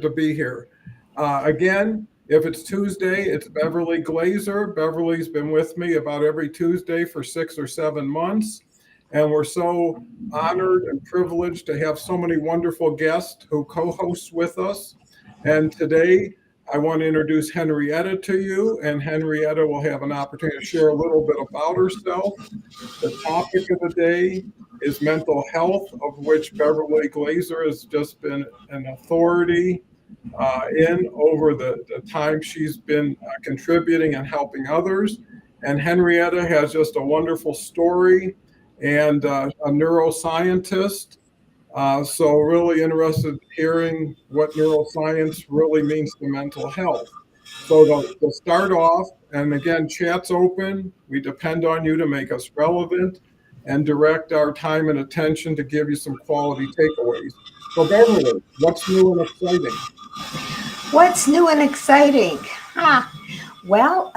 to be here. Again, if it's Tuesday, it's Beverly Glazer. Beverly's been with me about every Tuesday for 6 or 7 months. And we're so honored and privileged to have so many wonderful guests who co host with us. And today, I want to introduce Henrietta to you, and Henrietta will have an opportunity to share a little bit about herself. The topic of the day is mental health, of which Beverly Glazer has just been an authority in over the time she's been contributing and helping others. And Henrietta has just a wonderful story and a neuroscientist. So really interested in hearing what neuroscience really means to mental health. So to start off, and again, chat's open. We depend on you to make us relevant and direct our time and attention to give you some quality takeaways. So Beverly, what's new and exciting? What's new and exciting? Well,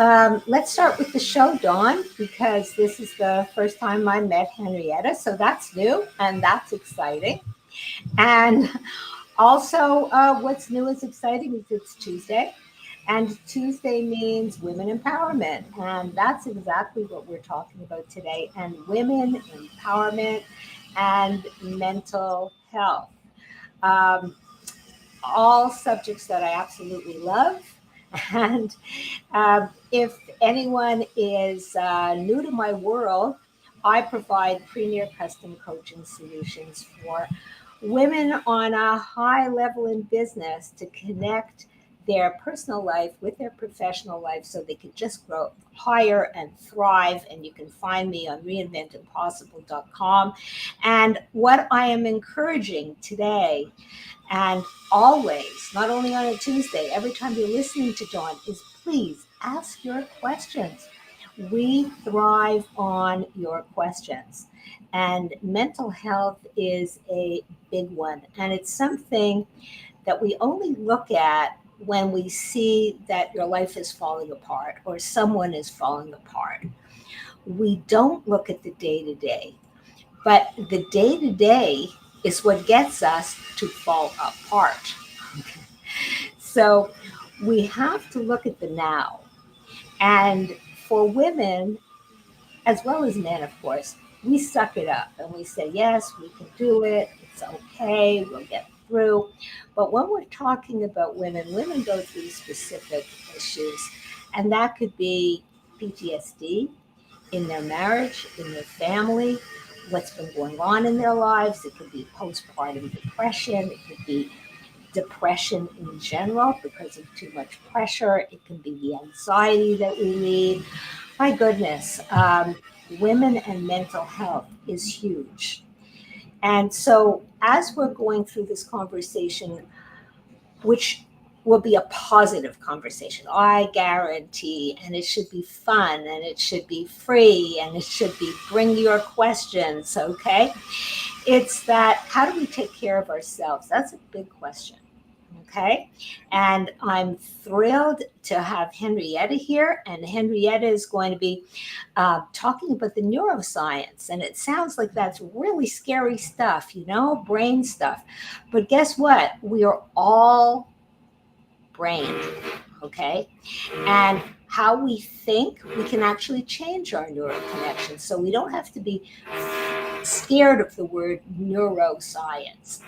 let's start with the show, Dawn, because this is the first time I met Henrietta. So that's new and that's exciting. And also, what's new is exciting is it's Tuesday. And Tuesday means women empowerment. And that's exactly what we're talking about today. And women empowerment and mental health. Um, all subjects that I absolutely love. And if anyone is new to my world, I provide premier custom coaching solutions for women on a high level in business to connect their personal life with their professional life so they can just grow higher and thrive. And you can find me on reinventimpossible.com. And what I am encouraging today and always, not only on a Tuesday, every time you're listening to Dawn, is please ask your questions. We thrive on your questions. And mental health is a big one. And it's something that we only look at when we see that your life is falling apart or someone is falling apart. We don't look at the day to day, but the day to day is what gets us to fall apart. So we have to look at the now. And for women, as well as men, of course, we suck it up and we say, yes, we can do it. It's okay. We'll get through. But when we're talking about women, women go through specific issues, and that could be PTSD in their marriage, in their family, what's been going on in their lives. It could be postpartum depression. It could be depression in general because of too much pressure. It can be the anxiety that we lead. My goodness, women and mental health is huge. And so as we're going through this conversation, which will be a positive conversation, I guarantee, and it should be fun and it should be free and it should be bring your questions, okay? It's that, how do we take care of ourselves? That's a big question. Okay. And I'm thrilled to have Henrietta here. And Henrietta is going to be talking about the neuroscience. And it sounds like that's really scary stuff, brain stuff. But guess what? We are all brain. Okay. And how we think, we can actually change our neural connections. So we don't have to be scared of the word neuroscience,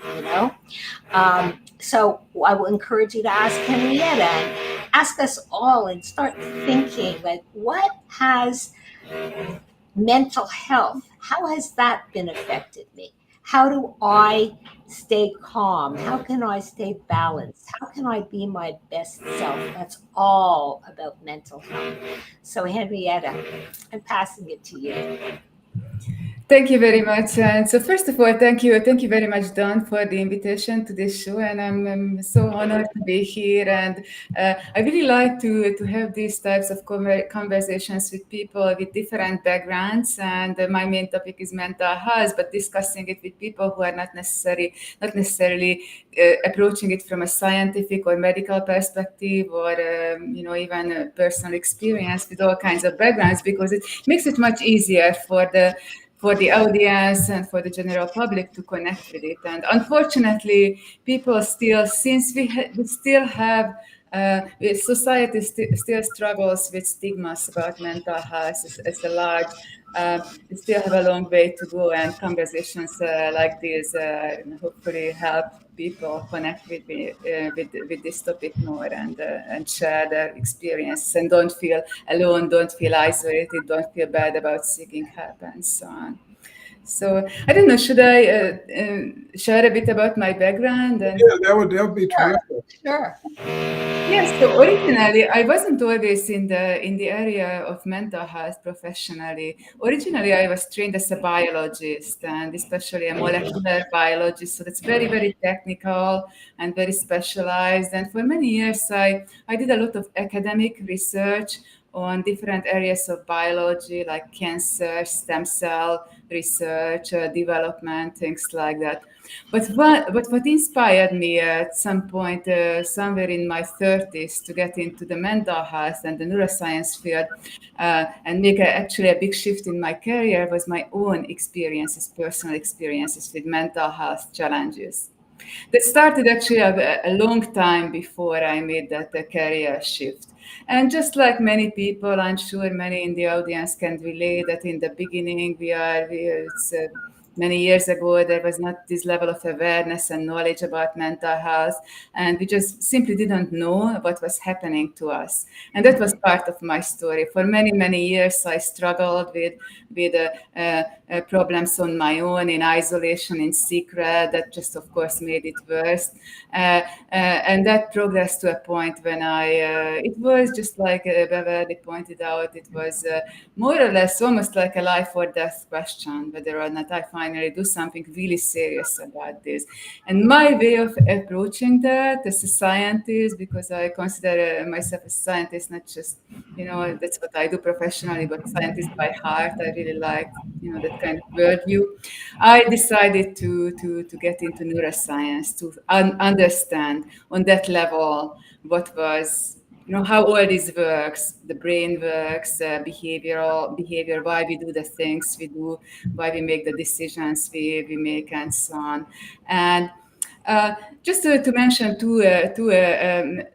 So I will encourage you to ask Henrietta and ask us all and start thinking, like, what has mental health, how has that been affected me? How do I stay calm? How can I stay balanced? How can I be my best self? That's all about mental health. So Henrietta, I'm passing it to you. Thank you very much. And so first of all, thank you very much, Don, for the invitation to this show. And I'm so honored to be here. And I really like to have these types of conversations with people with different backgrounds. And my main topic is mental health, but discussing it with people who are not necessarily approaching it from a scientific or medical perspective, or even a personal experience with all kinds of backgrounds, because it makes it much easier for the for the audience and for the general public to connect with it. And unfortunately, people still, since we still have society still struggles with stigmas about mental health as a large. We still have a long way to go, and conversations like this hopefully help people connect with this topic more and share their experience, and don't feel alone, don't feel isolated, don't feel bad about seeking help, and so on. So I don't know. Should I share a bit about my background? And Yeah, that would be terrific. Sure. yes, so originally I wasn't always in the area of mental health professionally. Originally I was trained as a biologist, and especially a molecular biologist. So that's very, very technical and very specialized. And for many years I did a lot of academic research on different areas of biology, like cancer, stem cell research, development, things like that. But what inspired me at some point, somewhere in my 30s, to get into the mental health and the neuroscience field and make actually a big shift in my career was my own experiences, personal experiences with mental health challenges. That started actually a long time before I made that career shift. And just like many people, I'm sure many in the audience can relate that in the beginning, it's many years ago, there was not this level of awareness and knowledge about mental health, and we just simply didn't know what was happening to us. And that was part of my story. For many, many years, I struggled with problems on my own, in isolation, in secret. That just, of course, made it worse. And that progressed to a point when it was just like Beverly pointed out, it was more or less almost like a life or death question, whether or not I finally do something really serious about this. And my way of approaching that as a scientist, because I consider myself a scientist, not just, that's what I do professionally, but scientist by heart. I really like, that kind of worldview. I decided to get into neuroscience, to understand on that level what was, how all this works, the brain works, behavior, why we do the things we do, why we make the decisions we make, and so on. And just to mention two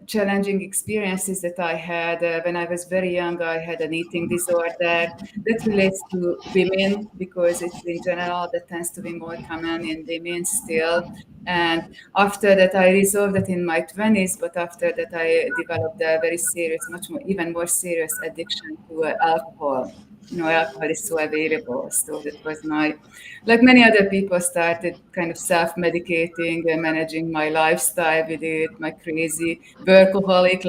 challenging experiences that I had when I was very young. I had an eating disorder that relates to women, because it's in general that tends to be more common in women still. And after that, I resolved that in my 20s, but after that, I developed a very serious, even more serious addiction to alcohol. Alcohol is so available. So that was like many other people, started kind of self-medicating and managing my lifestyle with it, my crazy workaholic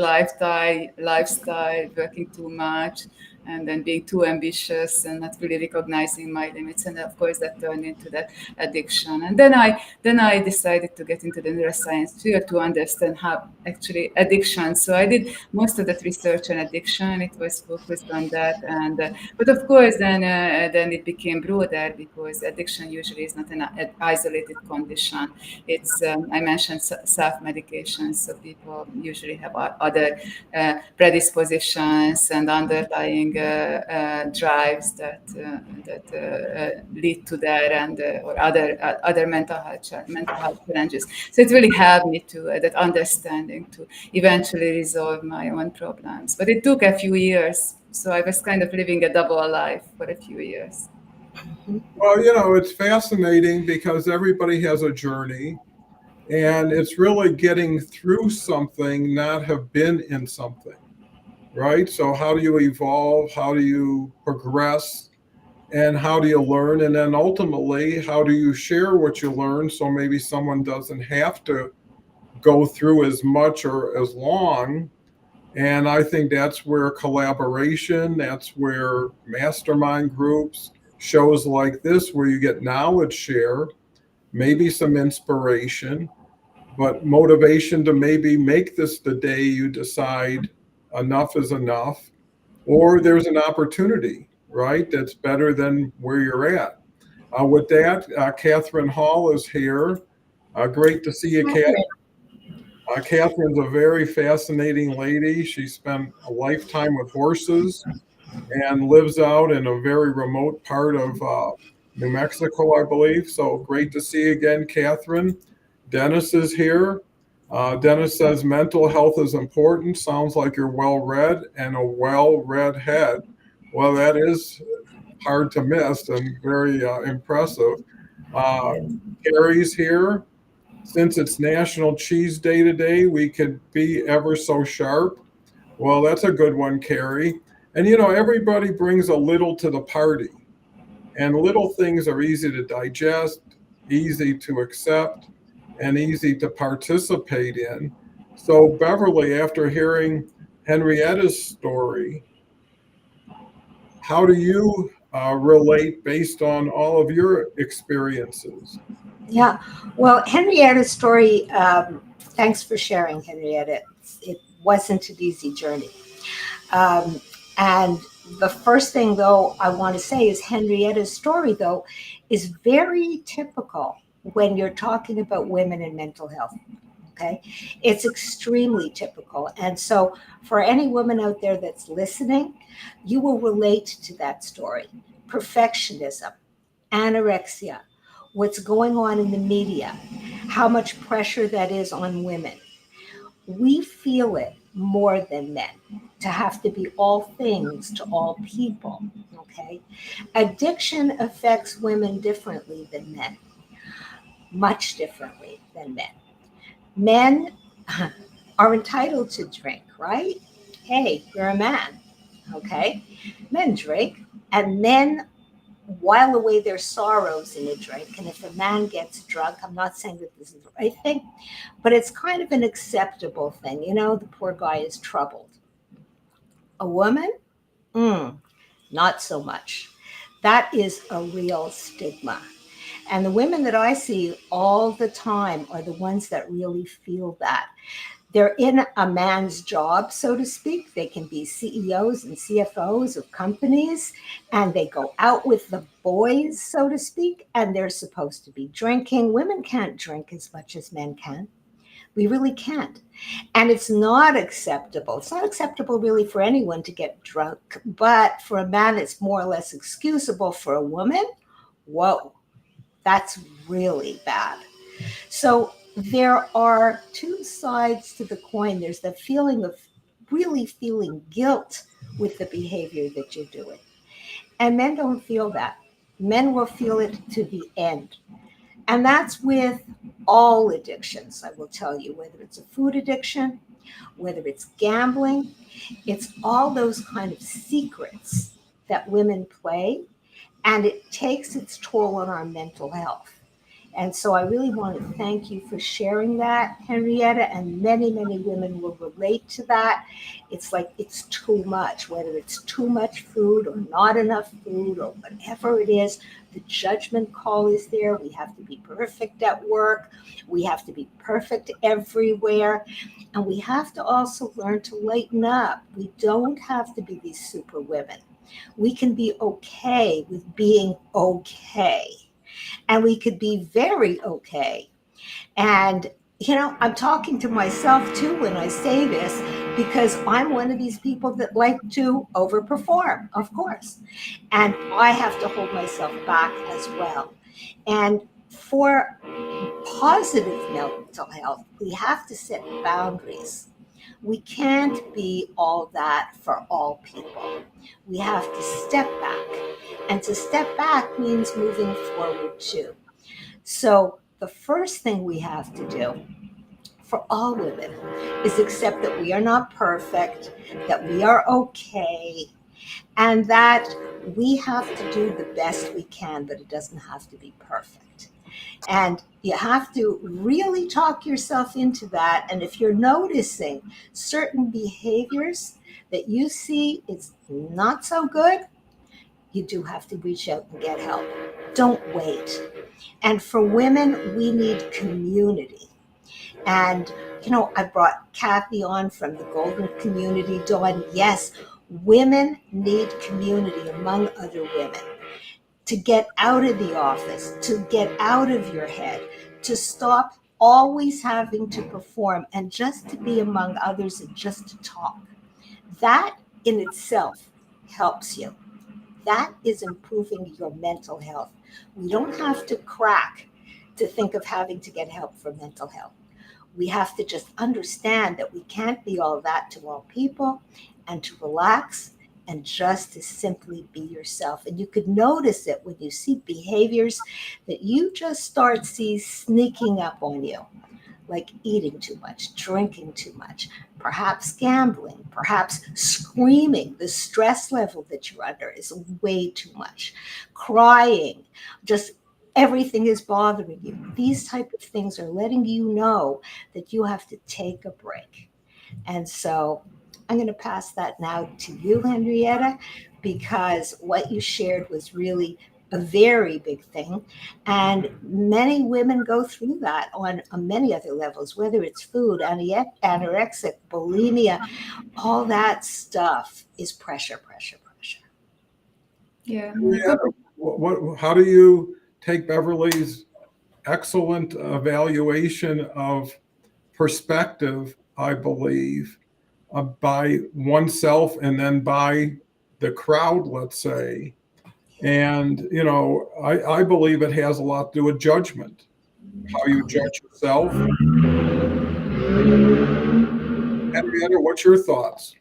lifestyle, working too much, and then being too ambitious and not really recognizing my limits. And of course, that turned into that addiction. And then I decided to get into the neuroscience field to understand how actually addiction. So I did most of that research on addiction. It was focused on that. And but of course, then it became broader, because addiction usually is not an isolated condition. It's I mentioned self-medication, so people usually have other predispositions and underlying drives that lead to that, and or other mental health challenges. So it really helped me to that understanding to eventually resolve my own problems. But it took a few years. So I was kind of living a double life for a few years. Well, it's fascinating because everybody has a journey, and it's really getting through something, not have been in something, right? So how do you evolve? How do you progress? And how do you learn? And then ultimately, how do you share what you learn so maybe someone doesn't have to go through as much or as long? And I think that's where collaboration, that's where mastermind groups, shows like this, where you get knowledge share, maybe some inspiration, but motivation to maybe make this the day you decide enough is enough, or there's an opportunity, right? That's better than where you're at. With that, Catherine Hall is here. Great to see you, Catherine. Catherine's a very fascinating lady. She spent a lifetime with horses and lives out in a very remote part of New Mexico, I believe. So great to see you again, Catherine. Dennis is here. Dennis says mental health is important. Sounds like you're well-read and a well-read head. Well, that is hard to miss and very impressive. Carrie's here. Since it's National Cheese Day today, we could be ever so sharp. Well, that's a good one, Carrie. And everybody brings a little to the party, and little things are easy to digest, easy to accept, and easy to participate in. So, Beverly, after hearing Henrietta's story, how do you relate based on all of your experiences? Yeah. Well, Henrietta's story, thanks for sharing, Henrietta. It wasn't an easy journey. And the first thing, though, I want to say is Henrietta's story, though, is very typical when you're talking about women and mental health. Okay. It's extremely typical. And so for any woman out there that's listening, you will relate to that story. Perfectionism, anorexia, what's going on in the media, how much pressure that is on women. We feel it more than men, to have to be all things to all people. Okay. Addiction affects women differently than men, much differently than men. Men are entitled to drink, right? Hey, you're a man. Okay. Men drink, and men while away their sorrows in a drink. And if a man gets drunk, I'm not saying that this is the right thing, but it's kind of an acceptable thing. The poor guy is troubled. A woman? Not so much. That is a real stigma. And the women that I see all the time are the ones that really feel that. They're in a man's job, so to speak. They can be CEOs and CFOs of companies, and they go out with the boys, so to speak, and they're supposed to be drinking. Women can't drink as much as men can. We really can't. And it's not acceptable. It's not acceptable really for anyone to get drunk, but for a man, it's more or less excusable. For a woman, whoa, that's really bad. So there are two sides to the coin. There's the feeling of really feeling guilt with the behavior that you're doing. And men don't feel that. Men will feel it to the end. And that's with all addictions, I will tell you, whether it's a food addiction, whether it's gambling, it's all those kind of secrets that women play, and it takes its toll on our mental health. And so I really want to thank you for sharing that, Henrietta, and many, many women will relate to that. It's like it's too much, whether it's too much food or not enough food or whatever it is. The judgment call is there. We have to be perfect at work. We have to be perfect everywhere. And we have to also learn to lighten up. We don't have to be these super women. We can be okay with being okay. And we could be very okay. And, I'm talking to myself too when I say this, because I'm one of these people that like to overperform, of course. And I have to hold myself back as well. And for positive mental health, we have to set boundaries. We can't be all that for all people. We have to step back. And to step back means moving forward too. So the first thing we have to do for all women is accept that we are not perfect, that we are okay, and that we have to do the best we can, but it doesn't have to be perfect. And you have to really talk yourself into that. And if you're noticing certain behaviors that you see is not so good, you do have to reach out and get help. Don't wait. And for women, we need community. And, I brought Kathy on from the Golden Community, Dawn. Yes, women need community among other women to get out of the office, to get out of your head, to stop always having to perform and just to be among others and just to talk. That in itself helps you. that is improving your mental health. We don't have to crack to think of having to get help for mental health. We have to just understand that we can't be all that to all people, and to relax and just to simply be yourself. And you could notice it when you see behaviors that you just start see sneaking up on you, like eating too much, drinking too much, perhaps gambling, perhaps screaming. The stress level that you're under is way too much, crying, just everything is bothering you. These type of things are letting you know that you have to take a break. And so I'm going to pass that now to you, Henrietta, because what you shared was really a very big thing. And many women go through that on many other levels, whether it's food, anorexic, bulimia, all that stuff is pressure, pressure, pressure. Yeah. How do you take Beverly's excellent evaluation of perspective, I believe, by oneself and then by the crowd, let's say. And, I believe it has a lot to do with judgment, how you judge yourself. Henrietta, what's your thoughts?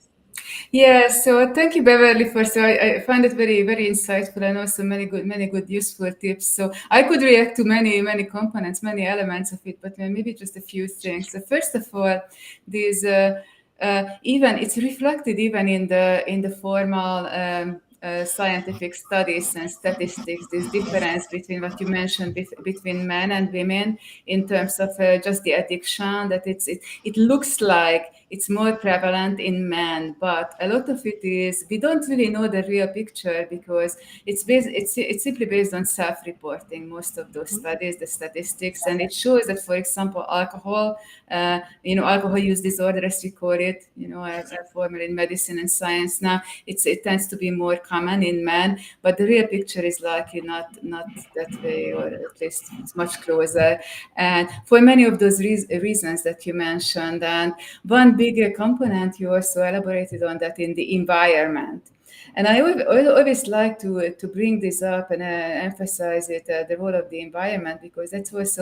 Yeah, so thank you, Beverly, for so I find it very, very insightful and also many good, useful tips. So I could react to many components, many elements of it, but maybe just a few things. So first of all, these even it's reflected even in the formal scientific studies and statistics. This difference between what you mentioned between men and women in terms of just the addiction, that it looks like it's more prevalent in men, but a lot of it is we don't really know the real picture because it's simply based on self-reporting. Most of those studies, the statistics, and it shows that, for example, alcohol, alcohol use disorder, as we call it, formerly in medicine and science. Now it tends to be more common in men, but the real picture is likely not that way, or at least it's much closer. And for many of those reasons that you mentioned, and one big component you also elaborated on that in the environment. And I always like to bring this up and emphasize it, the role of the environment, because that was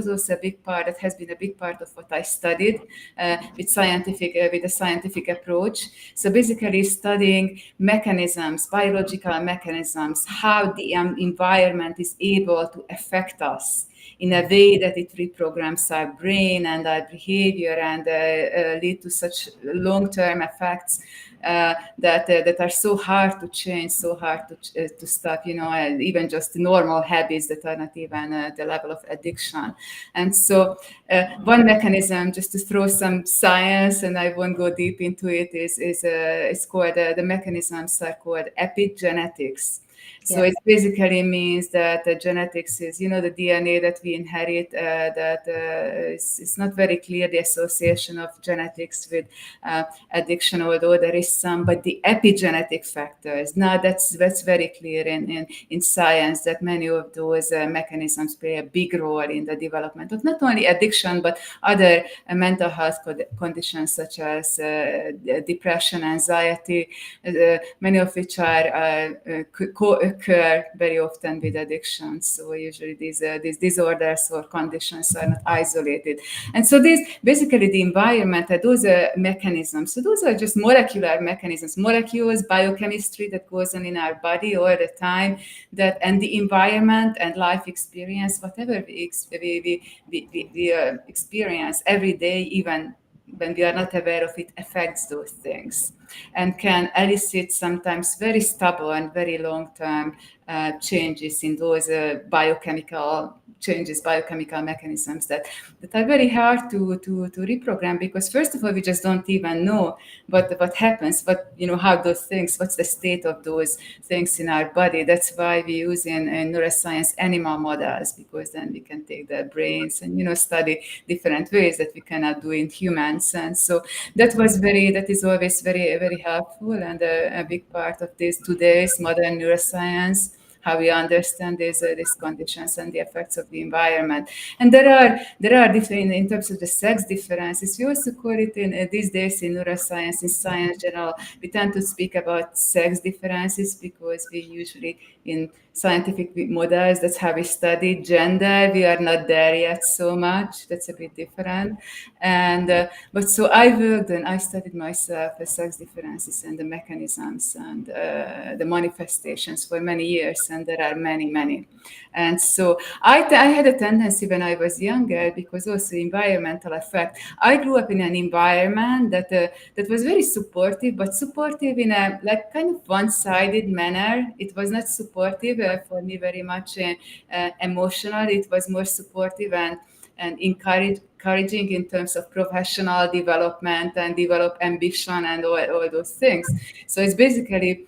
also a big part. That has been a big part of what I studied with a scientific approach. So basically, studying mechanisms, biological mechanisms, how the environment is able to affect us in a way that it reprograms our brain and our behavior and lead to such long-term effects that are so hard to change, so hard to stop, and even just normal habits that are not even the level of addiction. And so one mechanism, just to throw some science, and I won't go deep into it, is called, the mechanisms are called epigenetics. So it basically means that the genetics is, the DNA that we inherit, it's not very clear, the association of genetics with addiction, although there is some, but the epigenetic factors, now that's very clear in science, that many of those mechanisms play a big role in the development of not only addiction, but other mental health conditions such as depression, anxiety, many of which occur very often with addictions. So usually these disorders or conditions are not isolated. And so basically the environment, those are mechanisms. So those are just molecular mechanisms, molecules, biochemistry that goes on in our body all the time, and the environment and life experience, whatever we experience every day, even when we are not aware of it, affects those things and can elicit sometimes very stubborn, very long-term changes in those biochemical mechanisms that are very hard to reprogram, because first of all, we just don't even know what happens, what's the state of those things in our body. That's why we use in neuroscience animal models, because then we can take their brains and study different ways that we cannot do in humans. And so that is always very, very helpful, and a big part of this today's modern neuroscience, how we understand these conditions and the effects of the environment. And there are different in terms of the sex differences. We also call it in these days in neuroscience, in science general, we tend to speak about sex differences because we usually in scientific models, that's how we study gender. We are not there yet so much. That's a bit different. And but so I studied myself the sex differences and the mechanisms and the manifestations for many years, and there are many. And so I had a tendency when I was younger, because also environmental effect. I grew up in an environment that was very supportive, but supportive in a like kind of one-sided manner. It was not supportive for me very much emotional. It was more supportive and encouraging in terms of professional development and develop ambition and all those things. So it's basically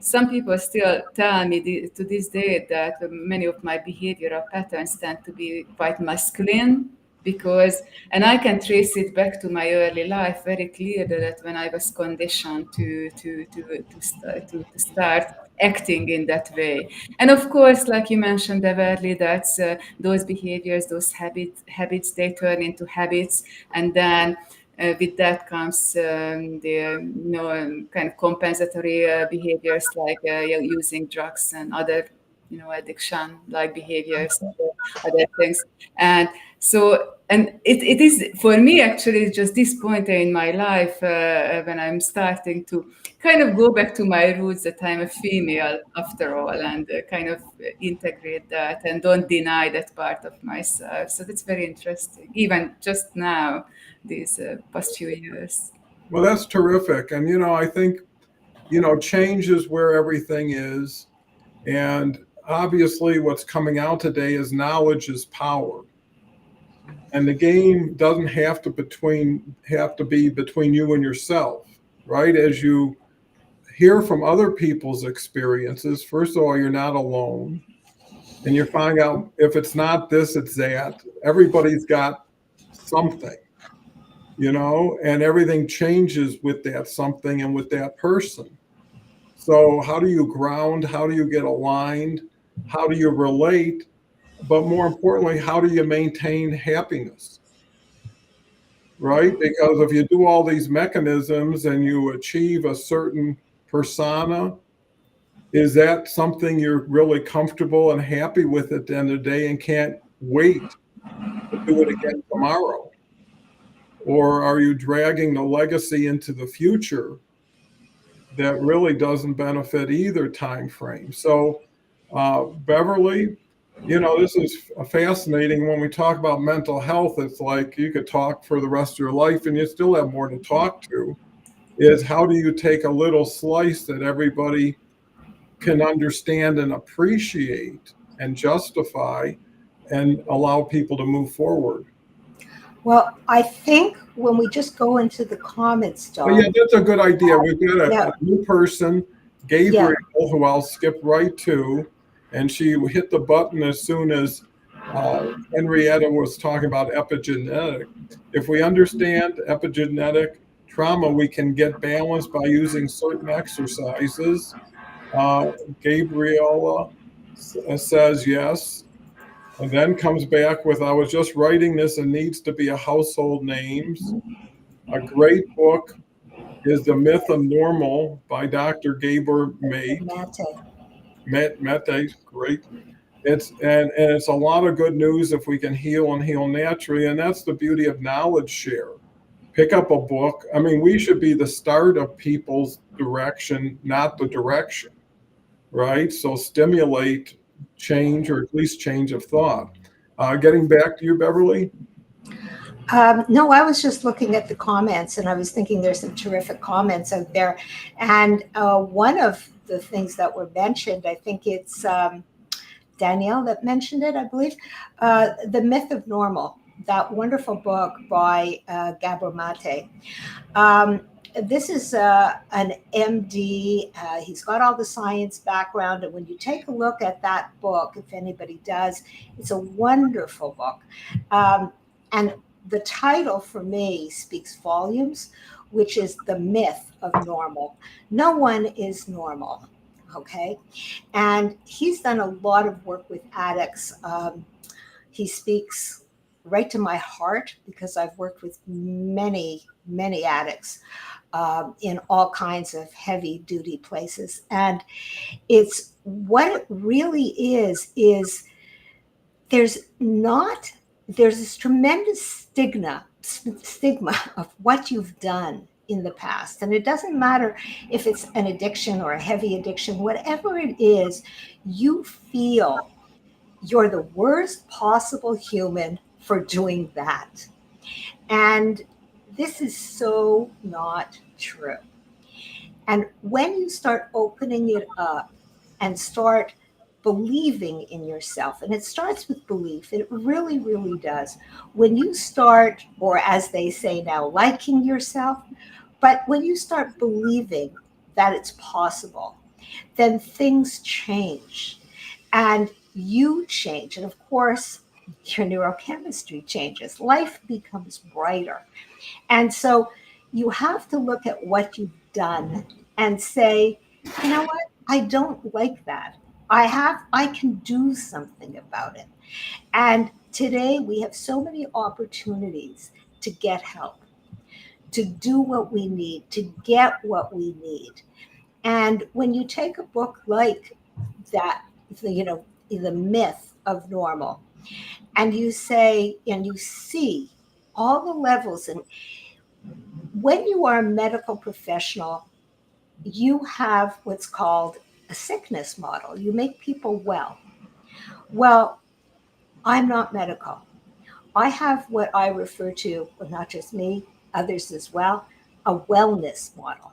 some people still tell me to this day that many of my behavioral patterns tend to be quite masculine, because, and I can trace it back to my early life very clearly, that when I was conditioned to start acting in that way. And of course, like you mentioned, Beverly, that's those behaviors, those habits, they turn into habits, and then with that comes the kind of compensatory behaviors like using drugs and other addiction like behaviors, other things. And so, and it is for me actually just this point in my life when I'm starting to kind of go back to my roots, that I'm a female after all, and kind of integrate that and don't deny that part of myself. So that's very interesting, even just now, these past few years. Well, that's terrific. And, I think, change is where everything is. And obviously, what's coming out today is knowledge is power. And the game doesn't have to be between you and yourself, right? As you hear from other people's experiences, first of all, you're not alone. And you find out if it's not this, it's that. Everybody's got something, and everything changes with that something and with that person. So how do you ground? How do you get aligned? How do you relate? But more importantly, how do you maintain happiness? Right? Because if you do all these mechanisms and you achieve a certain persona, is that something you're really comfortable and happy with at the end of the day and can't wait to do it again tomorrow? Or are you dragging the legacy into the future that really doesn't benefit either time frame? So, Beverly, this is fascinating. When we talk about mental health, it's like you could talk for the rest of your life and you still have more to talk to. Is how do you take a little slice that everybody can understand and appreciate and justify and allow people to move forward? Well, I think when we just go into the comments, Well, yeah, Dawn. that's a good idea. We've got Yeah. a new person, Gabriel, who I'll skip right to, and she hit the button as soon as Henrietta was talking about epigenetic. If we understand epigenetic trauma, we can get balanced by using certain exercises. Gabriella says yes, and then comes back with, I was just writing this and needs to be a household names. A great book is The Myth of Normal by Dr. Gabor Mate. Mate, great. It's a lot of good news if we can heal and heal naturally, and that's the beauty of knowledge share. Pick up a book. I mean, we should be the start of people's direction, not the direction, right? So stimulate change, or at least change of thought. Getting back to you, Beverly. No, I was just looking at the comments, and I was thinking there's some terrific comments out there. And one of the things that were mentioned, I think it's Danielle that mentioned it, I believe, The Myth of Normal, that wonderful book by Gabor Mate. This is an MD. He's got all the science background. And when you take a look at that book, if anybody does, it's a wonderful book. And the title for me speaks volumes, which is The Myth of Normal. No one is normal. Okay. And he's done a lot of work with addicts. He speaks right to my heart because I've worked with many, many addicts in all kinds of heavy duty places. And it's what it really is there's not, there's this tremendous stigma of what you've done in the past. And it doesn't matter if it's an addiction or a heavy addiction, whatever it is, you feel you're the worst possible human for doing that. And this is so not true. And when you start opening it up and start believing in yourself, and it starts with belief, it really, really does. When you start, or as they say now, liking yourself, but when you start believing that it's possible, then things change and you change. And of course, your neurochemistry changes, life becomes brighter. And so you have to look at what you've done and say, you know what? I don't like that. I can do something about it. And today we have so many opportunities to get help, to do what we need, to get what we need. And when you take a book like that, the myth of normal, and you say, and you see all the levels, and when you are a medical professional, you have what's called a sickness model. You make people well. Well, I'm not medical. I have what I refer to, well, not just me, others as well, a wellness model.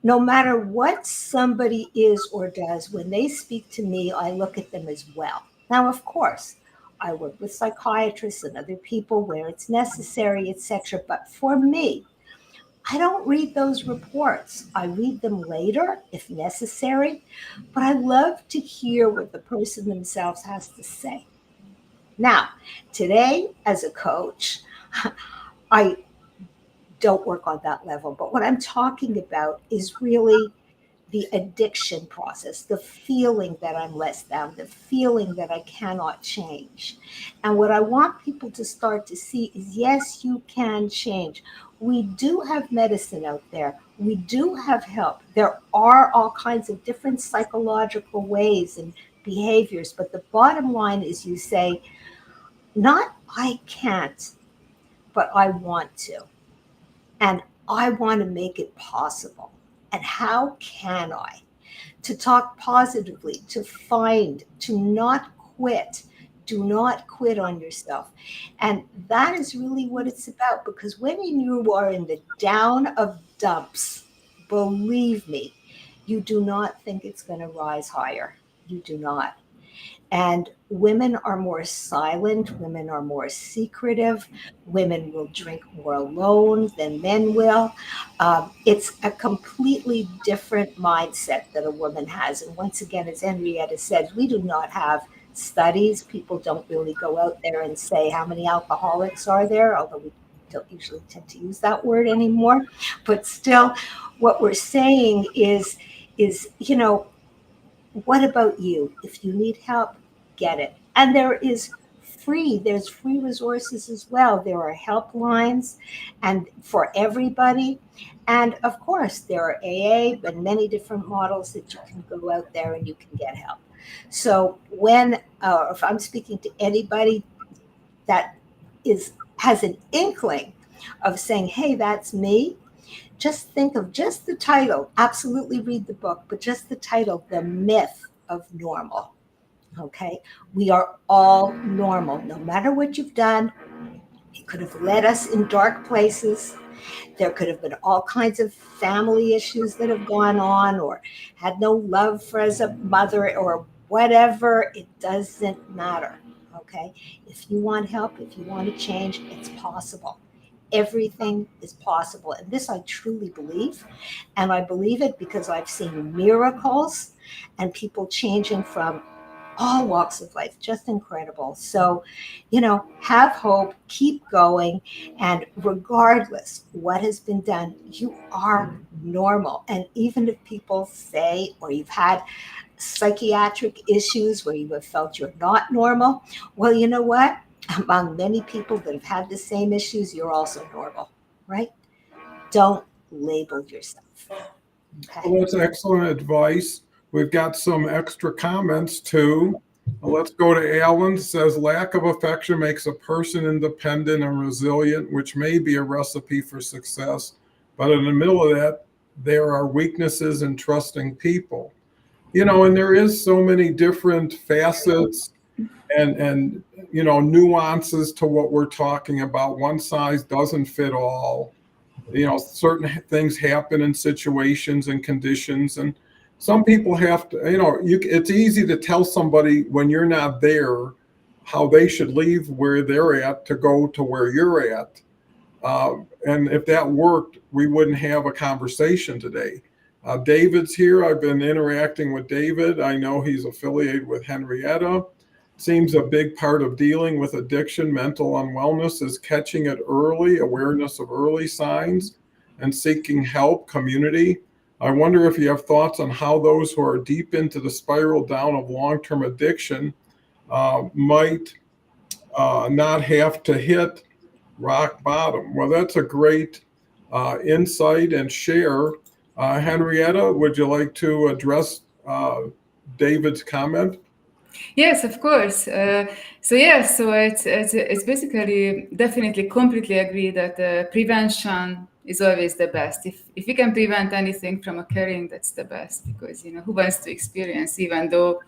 No matter what somebody is or does, when they speak to me, I look at them as well. Now, of course, I work with psychiatrists and other people where it's necessary, etc. But for me, I don't read those reports. I read them later if necessary, but I love to hear what the person themselves has to say. Now, today, as a coach, I don't work on that level, but what I'm talking about is really the addiction process, the feeling that I'm less than, the feeling that I cannot change. And what I want people to start to see is yes, you can change. We do have medicine out there. We do have help. There are all kinds of different psychological ways and behaviors. But the bottom line is you say, not I can't, but I want to. And I want to make it possible. And how can I? To talk positively, to find, to not quit. Do not quit on yourself. And that is really what it's about because when you are in the down of dumps, believe me, you do not think it's going to rise higher. You do not. And women are more silent, women are more secretive, women will drink more alone than men will. It's a completely different mindset that a woman has. And once again, as Henrietta said, we do not have studies. People don't really go out there and say how many alcoholics are there, although we don't usually tend to use that word anymore. But still, what we're saying is, what about you? If you need help, get it. And there's free resources as well. There are helplines and for everybody. And of course, there are AA and many different models that you can go out there and you can get help. So if I'm speaking to anybody that has an inkling of saying, hey, that's me, just think of just the title. Absolutely read the book, but just the title, The Myth of Normal. Okay. We are all normal, no matter what you've done. It could have led us in dark places. There could have been all kinds of family issues that have gone on, or had no love for as a mother, or whatever. It doesn't matter. Okay. If you want help, if you want to change, it's possible. Everything is possible. And this I truly believe. And I believe it because I've seen miracles and people changing from all walks of life, just incredible. So, have hope, keep going, and regardless what has been done, you are normal. And even if people say, or you've had psychiatric issues where you have felt you're not normal, well, you know what? Among many people that have had the same issues, you're also normal, right? Don't label yourself. Okay. Well, that's excellent advice. We've got some extra comments too. Let's go to Alan. Says lack of affection makes a person independent and resilient, which may be a recipe for success. But in the middle of that, there are weaknesses in trusting people. And there is so many different facets and nuances to what we're talking about. One size doesn't fit all. Certain things happen in situations and conditions, and some people have to, it's easy to tell somebody when you're not there how they should leave where they're at to go to where you're at. And if that worked, we wouldn't have a conversation today. David's here. I've been interacting with David. I know he's affiliated with Henrietta. Seems a big part of dealing with addiction, mental unwellness is catching it early, awareness of early signs, and seeking help, community. I wonder if you have thoughts on how those who are deep into the spiral down of long-term addiction might not have to hit rock bottom. Well, that's a great insight and share. Henrietta, would you like to address David's comment? Yes, of course. So it's basically definitely completely agree that prevention is always the best. If we can prevent anything from occurring, that's the best, because who wants to experience, even though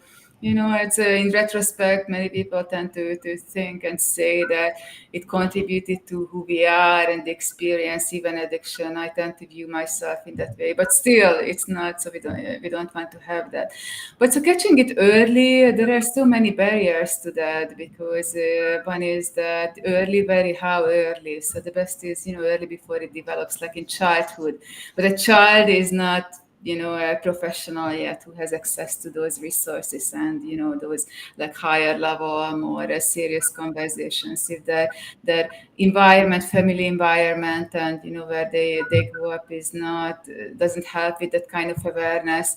it's in retrospect, many people tend to think and say that it contributed to who we are and the experience, even addiction. I tend to view myself in that way, but still, it's not. So we don't want to have that. But so catching it early, there are so many barriers to that, because one is that how early. So the best is early before it develops, like in childhood. But a child is not a professional yet who has access to those resources and those like higher level, more serious conversations. If their environment, family environment, and where they grow up is not doesn't help with that kind of awareness,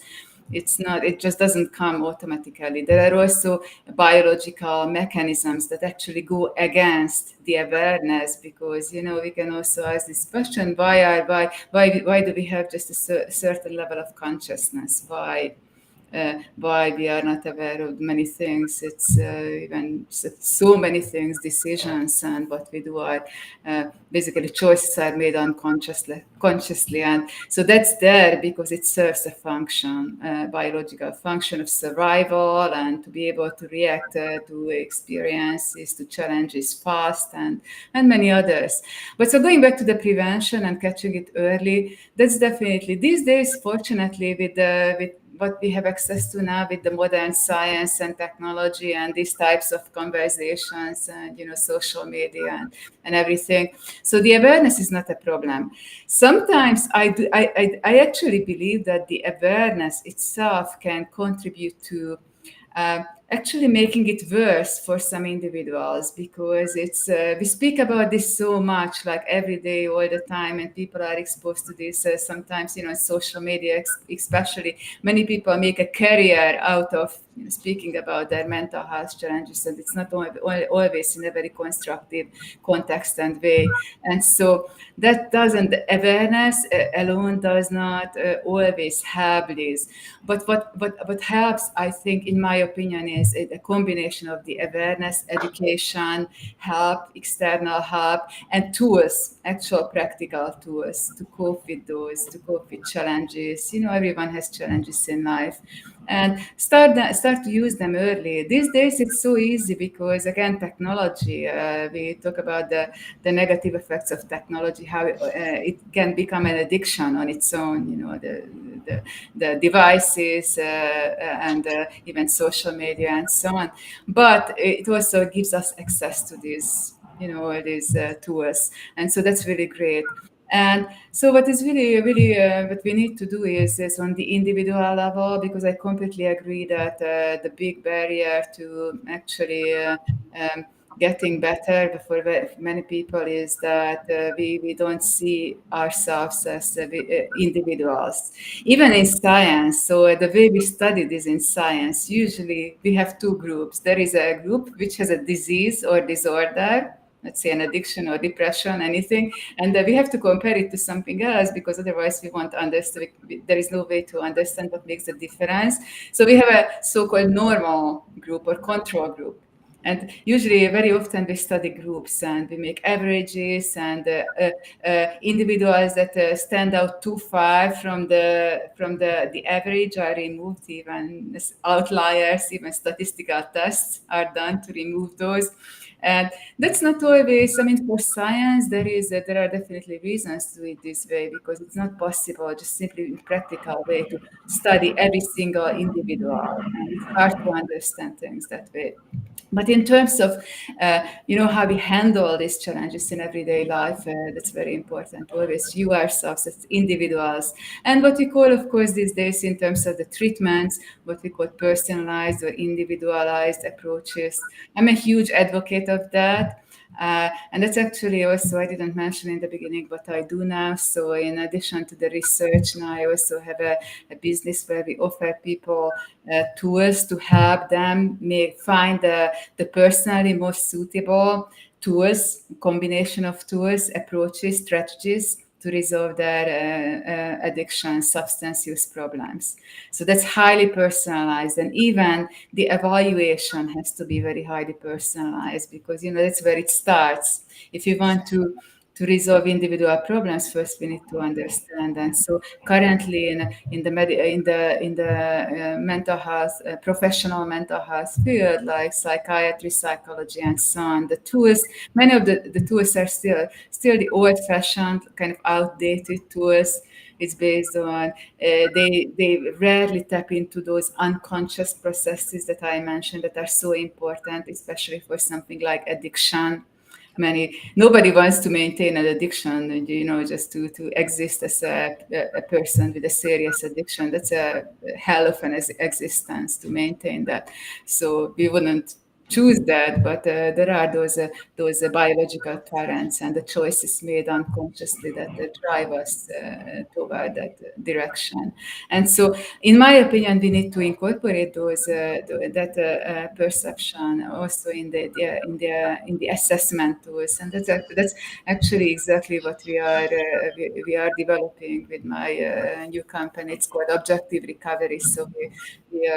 it just doesn't come automatically. There are also biological mechanisms that actually go against the awareness, because we can also ask this question: why do we have just a certain level of consciousness? Why we are not aware of many things? It's even so many things, decisions, and what we do are basically choices are made consciously, and so that's there because it serves a function, biological function of survival, and to be able to react to experiences, to challenges fast, and many others. But so going back to the prevention and catching it early, that's definitely these days, fortunately, with what we have access to now with the modern science and technology and these types of conversations and social media and everything. So the awareness is not a problem. Sometimes I actually believe that the awareness itself can contribute to actually making it worse for some individuals, because it's we speak about this so much, like every day, all the time, and people are exposed to this. Sometimes, in social media, especially, many people make a career out of speaking about their mental health challenges, and it's not always in a very constructive context and way. And so that awareness alone does not always help this. But what helps, I think, in my opinion, is a combination of the awareness, education, help, external help, and tools, actual practical tools to cope with those, to cope with challenges. Everyone has challenges in life, and start to use them early. These days, it's so easy because, again, technology. We talk about the negative effects of technology, how it can become an addiction on its own. The devices and even social media and so on. But it also gives us access to these, these tools, and so that's really great. And so what is really what we need to do is on the individual level, because I completely agree that the big barrier to actually um, getting better for many people is that we don't see ourselves as individuals, even in science. So the way we study this in science, usually we have two groups. There is a group which has a disease or disorder, let's say an addiction or depression, anything, and we have to compare it to something else, because otherwise we won't understand. There is no way to understand what makes the difference. So we have a so-called normal group or control group. And usually, very often, we study groups and we make averages, and individuals that stand out too far from the average are removed. Even outliers, even statistical tests are done to remove those. And that's not always, I mean, for science, there are definitely reasons to do it this way, because it's not possible just simply in practical way to study every single individual. And it's hard to understand things that way. But in terms of, how we handle these challenges in everyday life, that's very important. Always view ourselves as individuals. And what we call, of course, these days in terms of the treatments, what we call personalized or individualized approaches. I'm a huge advocate of that. And that's actually also, I didn't mention in the beginning, but I do now. So in addition to the research, now I also have a business where we offer people tools to help them find the personally most suitable tools, combination of tools, approaches, strategies to resolve their addiction, substance use problems. So that's highly personalized, and even the evaluation has to be very highly personalized, because that's where it starts. If you want to resolve individual problems, first we need to understand. And so currently in the mental health, professional mental health field, like psychiatry, psychology, and so on, the tools, many of the tools are still the old-fashioned, kind of outdated tools. It's based on they rarely tap into those unconscious processes that I mentioned that are so important, especially for something like addiction. Nobody wants to maintain an addiction, just to exist as a person with a serious addiction. That's a hell of an existence to maintain that. So we wouldn't choose that, but there are those biological currents and the choices made unconsciously that drive us toward that direction. And so, in my opinion, we need to incorporate that perception also in the assessment tools, and that's actually exactly what we are developing with my new company. It's called Objective Recovery. So we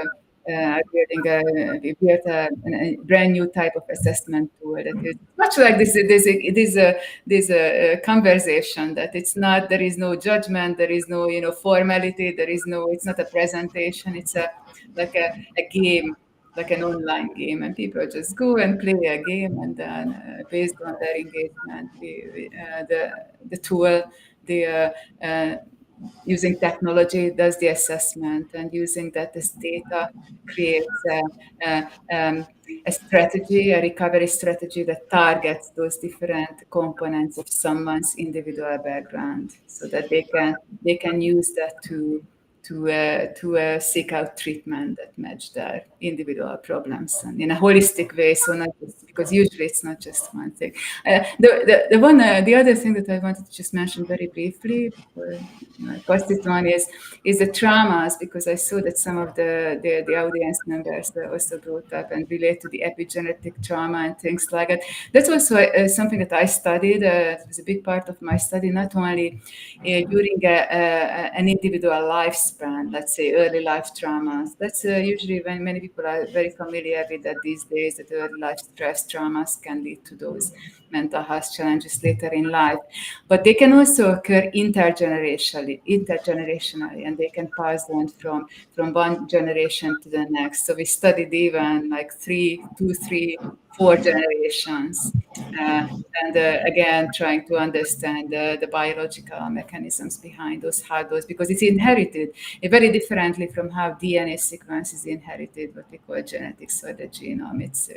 built a brand new type of assessment tool that is much like this conversation, that it's not, there is no judgment, there is no formality, it's not a presentation, it's a game, like an online game, and people just go and play a game, and then based on their engagement, the tool, the using technology does the assessment, and using that as data creates a strategy, a recovery strategy that targets those different components of someone's individual background, so that they can use that to seek out treatment that match their individual problems, and in a holistic way. So not just, because usually it's not just one thing. The other thing that I wanted to just mention very briefly before I pass it on is the traumas, because I saw that some of the audience members also brought up and relate to the epigenetic trauma and things like that. That's also something that I studied. It was a big part of my study, not only during an individual lifespan, let's say early life traumas. That's usually when many people are very familiar with that these days, that early life stress traumas can lead to those mental health challenges later in life. But they can also occur intergenerationally, and they can pass on from one generation to the next. So we studied even like 3, 2, 3, 4 generations. And again, trying to understand the biological mechanisms behind how those, because it's inherited very differently from how DNA sequence is inherited, what we call genetics or the genome. It's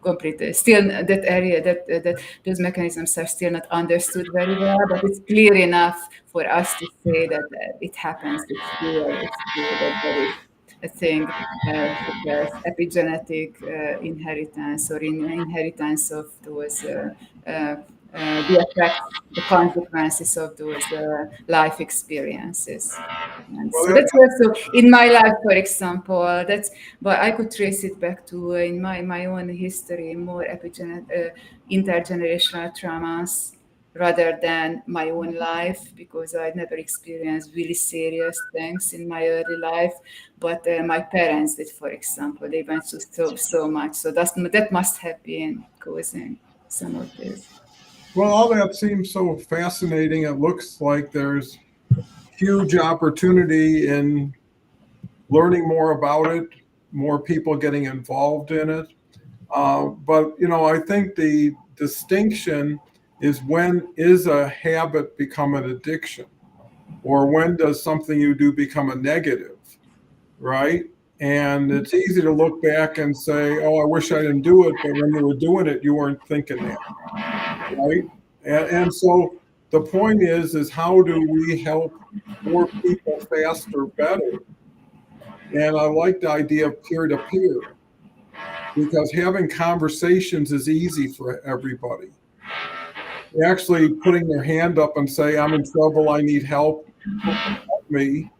completely still that area that those mechanisms are still not understood very well, but it's clear enough for us to say that it happens. It's clear that there is a thing such as epigenetic inheritance or inheritance of those the effects, the consequences of those life experiences. And Well, so that's also in my life, for example. That's, but I could trace it back to in my own history, more intergenerational traumas rather than my own life, because I never experienced really serious things in my early life. But my parents did, for example, they went through so much. So that must have been causing some of this. well, all that seems so fascinating. It looks like there's huge opportunity in learning more about it, more people getting involved in it. But I think the distinction is, when is a habit become an addiction, or when does something you do become a negative, right? And it's easy to look back and say, "Oh, I wish I didn't do it," but when you were doing it, you weren't thinking that, right? And so the point is how do we help more people faster, better? And I like the idea of peer to peer, because having conversations is easy for everybody. Actually putting their hand up and say, "I'm in trouble, I need help, help me,"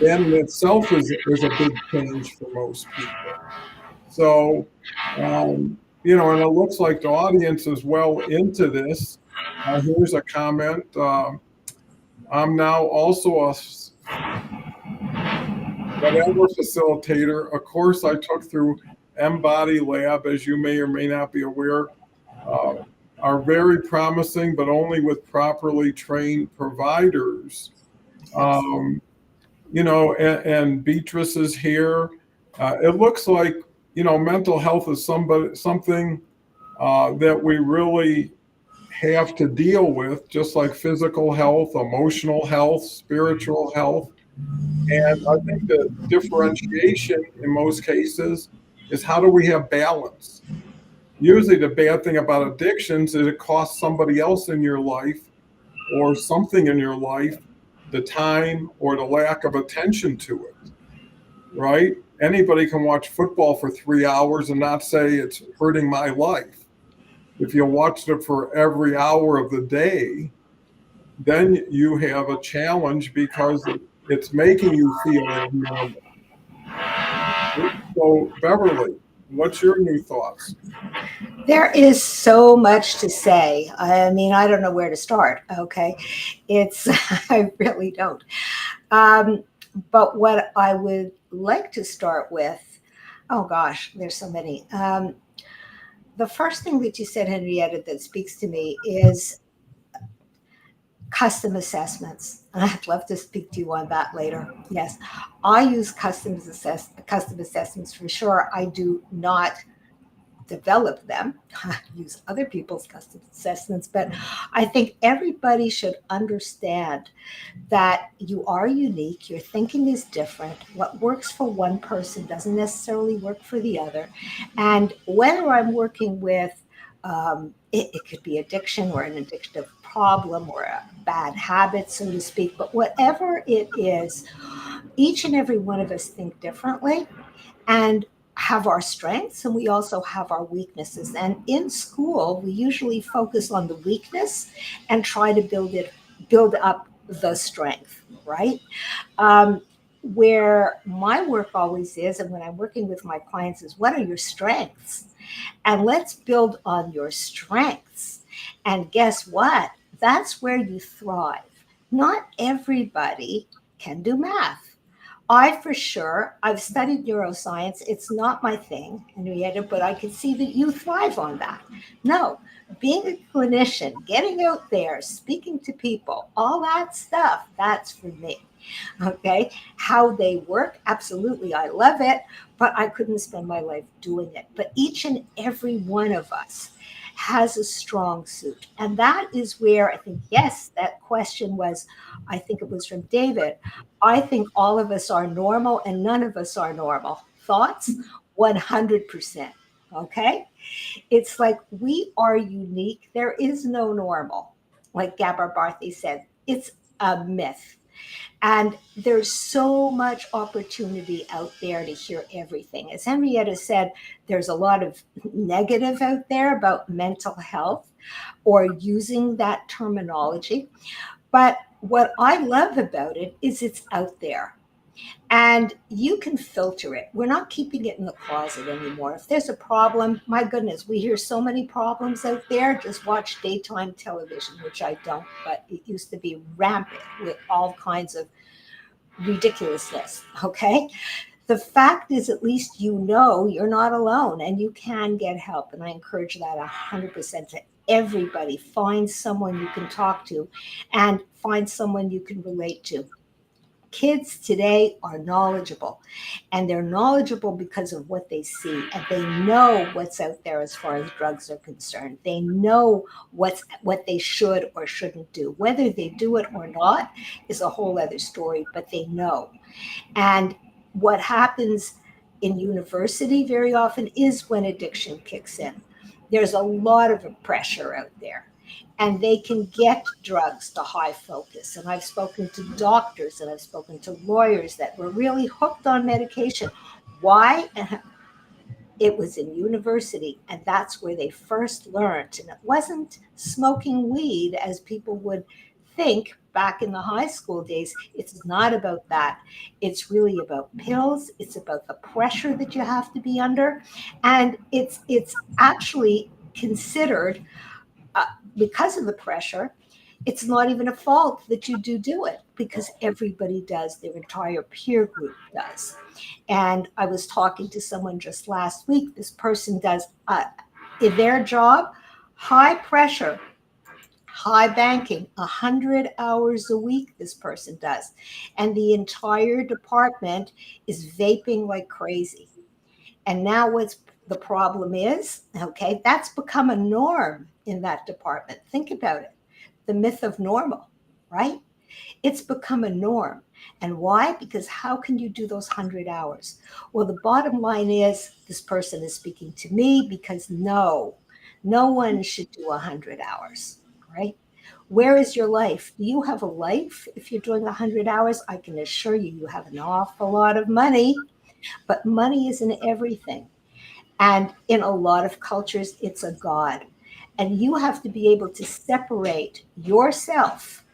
that in itself is a big change for most people. So, and it looks like the audience is well into this. Here's a comment. I'm now also a whatever facilitator. A course I took through Embody Lab, as you may or may not be aware, are very promising, but only with properly trained providers. And Beatrice is here. It looks like, mental health is something that we really have to deal with, just like physical health, emotional health, spiritual health. And I think the differentiation in most cases is, how do we have balance? Usually the bad thing about addictions is it costs somebody else in your life or something in your life the time or the lack of attention to it, right? Anybody can watch football for 3 hours and not say it's hurting my life. If you watched it for every hour of the day, then you have a challenge, because it's making you feel abnormal. So, Beverly, what's your new thoughts? There is so much to say. I mean, I don't know where to start. Okay. I really don't. But what I would like to start with, oh gosh, there's so many. The first thing that you said, Henrietta, that speaks to me is custom assessments. And I'd love to speak to you on that later. Yes, I use custom assessments for sure. I do not develop them. I use other people's custom assessments, but I think everybody should understand that you are unique. Your thinking is different. What works for one person doesn't necessarily work for the other. And whether I'm working with, it could be addiction or an addictive problem or a bad habit, so to speak, but whatever it is, each and every one of us think differently and have our strengths, and we also have our weaknesses. And in school, we usually focus on the weakness and try to build up the strength, right? Where my work always is, and when I'm working with my clients, is, what are your strengths? And let's build on your strengths. And guess what? That's where you thrive. Not everybody can do math. For sure, I've studied neuroscience. It's not my thing, Henrietta, but I can see that you thrive on that. No, being a clinician, getting out there, speaking to people, all that stuff, that's for me. Okay. How they work, absolutely. I love it, but I couldn't spend my life doing it. But each and every one of us has a strong suit. And that is where I think, yes, that question was, I think it was from David. I think all of us are normal and none of us are normal. Thoughts? 100%. Okay. It's like we are unique. There is no normal. Like Gabor Barthy said, it's a myth. And there's so much opportunity out there to hear everything. As Henrietta said, there's a lot of negative out there about mental health or using that terminology. But what I love about it is it's out there. And you can filter it. We're not keeping it in the closet anymore. If there's a problem, my goodness, we hear so many problems out there. Just watch daytime television, which I don't, but it used to be rampant with all kinds of ridiculousness. Okay. The fact is, at least you know you're not alone and you can get help. And I encourage that 100% to everybody. Find someone you can talk to and find someone you can relate to. Kids today are knowledgeable, and they're knowledgeable because of what they see, and they know what's out there as far as drugs are concerned. They know what they should or shouldn't do. Whether they do it or not is a whole other story, but they know. And what happens in university very often is when addiction kicks in. There's a lot of pressure out there, and they can get drugs to high focus. And I've spoken to doctors and I've spoken to lawyers that were really hooked on medication. Why? It was in university, and that's where they first learned. And it wasn't smoking weed as people would think back in the high school days. It's not about that. It's really about pills. It's about the pressure that you have to be under. And it's actually considered, because of the pressure, it's not even a fault that you do it because everybody does. Their entire peer group does. And I was talking to someone just last week. This person does in their job, high pressure, high banking, 100 hours a week this person does. And the entire department is vaping like crazy. And now what's the problem is, okay, that's become a norm in that department. Think about it. The myth of normal, right? It's become a norm. And why? Because how can you do those 100 hours? Well, the bottom line is this person is speaking to me because no one should do 100 hours, right? Where is your life? Do you have a life if you're doing 100 hours? I can assure you, you have an awful lot of money, but money isn't everything. And in a lot of cultures, it's a god. And you have to be able to separate yourself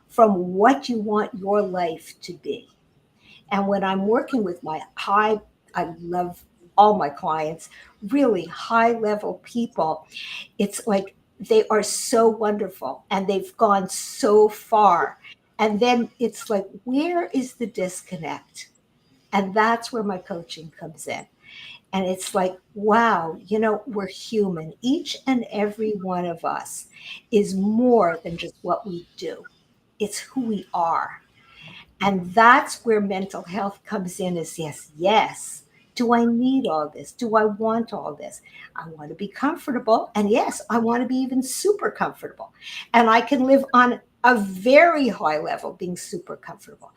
from what you want your life to be. And when I'm working with I love all my clients, really high level people, it's like they are so wonderful and they've gone so far. And then it's like, where is the disconnect? And that's where my coaching comes in. And it's like, wow, we're human. Each and every one of us is more than just what we do. It's who we are. And that's where mental health comes in is yes. Do I need all this? Do I want all this? I want to be comfortable. And yes, I want to be even super comfortable. And I can live on a very high level being super comfortable.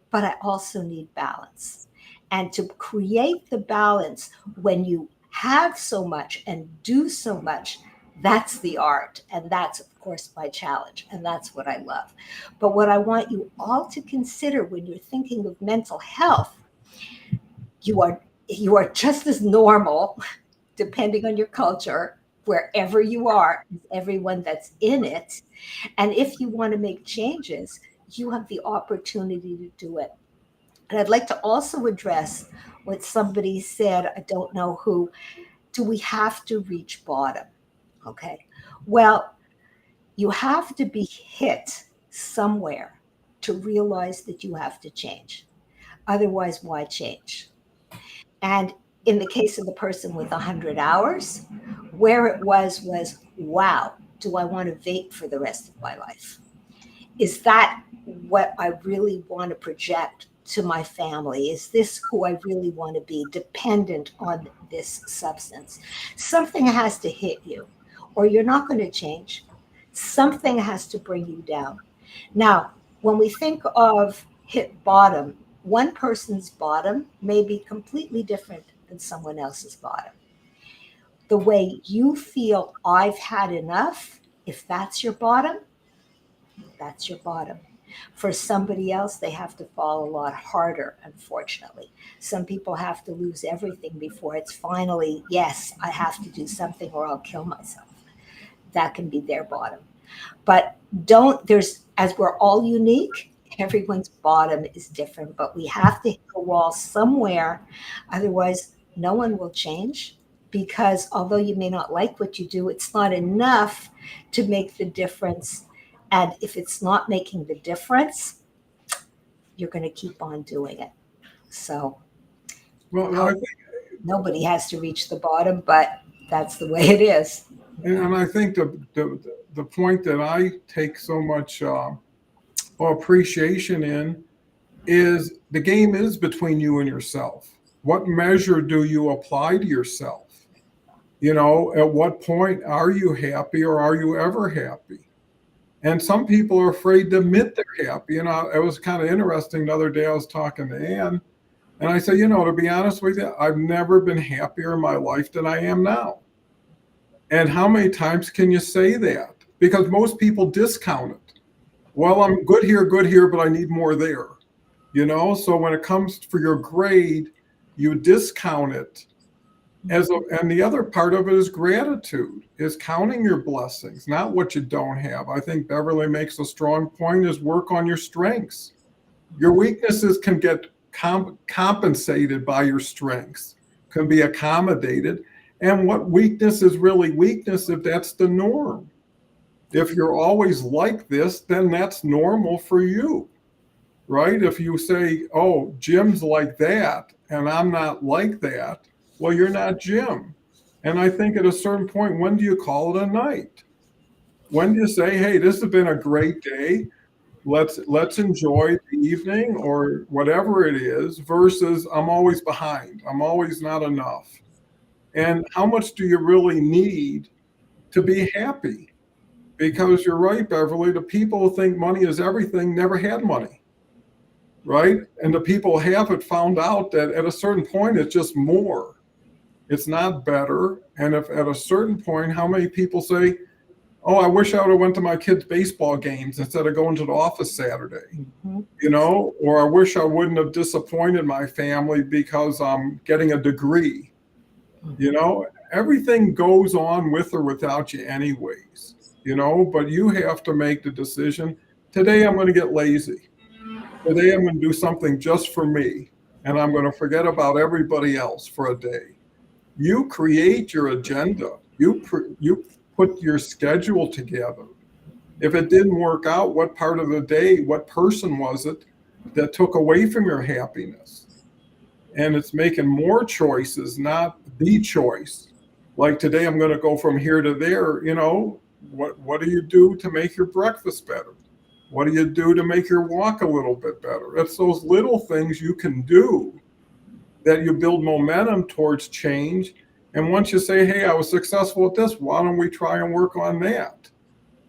But I also need balance. And to create the balance when you have so much and do so much, that's the art. And that's, of course, my challenge. And that's what I love. But what I want you all to consider when you're thinking of mental health, you are just as normal, depending on your culture, wherever you are, everyone that's in it. And if you want to make changes, you have the opportunity to do it. And I'd like to also address what somebody said, I don't know who, do we have to reach bottom? Okay. Well, you have to be hit somewhere to realize that you have to change. Otherwise, why change? And in the case of the person with 100 hours, where it was, wow, do I want to vape for the rest of my life? Is that what I really want to project to my family? Is this who I really want to be, dependent on this substance? Something has to hit you, or you're not going to change. Something has to bring you down. Now, when we think of hit bottom, one person's bottom may be completely different than someone else's bottom. The way you feel, I've had enough, if that's your bottom, that's your bottom. For somebody else, they have to fall a lot harder, unfortunately. Some people have to lose everything before it's finally, yes, I have to do something or I'll kill myself. That can be their bottom. But as we're all unique, everyone's bottom is different, but we have to hit a wall somewhere. Otherwise, no one will change, because although you may not like what you do, it's not enough to make the difference. And if it's not making the difference, you're going to keep on doing it. So Well, I think, nobody has to reach the bottom, but that's the way it is. and I think the point that I take so much appreciation in is the game is between you and yourself. What measure do you apply to yourself? You know, at what point are you happy, or are you ever happy? And some people are afraid to admit they're happy. And it was kind of interesting. The other day I was talking to Ann, and I said, to be honest with you, I've never been happier in my life than I am now. And how many times can you say that? Because most people discount it. Well, I'm good here, but I need more there. So when it comes for your grade, you discount it. And the other part of it is gratitude, is counting your blessings, not what you don't have. I think Beverly makes a strong point, is work on your strengths. Your weaknesses can get compensated by your strengths, can be accommodated. And what weakness is really weakness if that's the norm? If you're always like this, then that's normal for you, right? If you say, oh, Jim's like that and I'm not like that, well, you're not Jim. And I think at a certain point, when do you call it a night? When do you say, hey, this has been a great day. Let's enjoy the evening or whatever it is, versus I'm always behind. I'm always not enough. And how much do you really need to be happy? Because you're right, Beverly, the people who think money is everything never had money, right? And the people who have it found out that at a certain point, it's just more. It's not better. And if at a certain point, how many people say, oh, I wish I would have went to my kids' baseball games instead of going to the office Saturday, or I wish I wouldn't have disappointed my family because I'm getting a degree. Everything goes on with or without you anyways, but you have to make the decision. Today, I'm going to get lazy. Today, I'm going to do something just for me, and I'm going to forget about everybody else for a day. You create your agenda. You put your schedule together. If it didn't work out, what part of the day, what person was it that took away from your happiness? And it's making more choices, not the choice. Like today, I'm going to go from here to there. What do you do to make your breakfast better? What do you do to make your walk a little bit better? It's those little things you can do that you build momentum towards change. And once you say, hey, I was successful at this, why don't we try and work on that?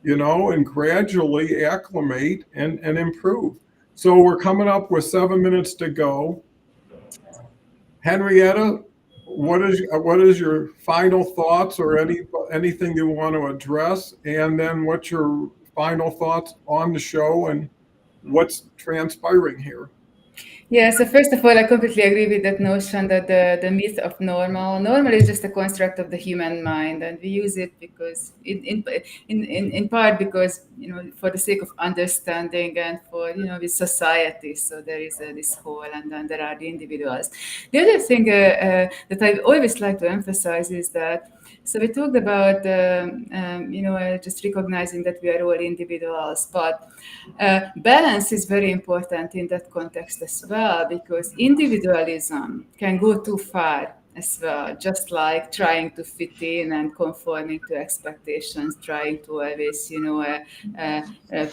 And gradually acclimate and improve. So we're coming up with 7 minutes to go. Henrietta, what is your final thoughts or anything you want to address? And then what's your final thoughts on the show and what's transpiring here? Yeah, so first of all, I completely agree with that notion that the myth of normal. Normal is just a construct of the human mind, and we use it because in part because for the sake of understanding and for with society. So there is this whole, and then there are the individuals. The other thing that I always like to emphasize is that So we talked about, just recognizing that we are all individuals, but balance is very important in that context as well, because individualism can go too far as well, just like trying to fit in and conforming to expectations, trying to always,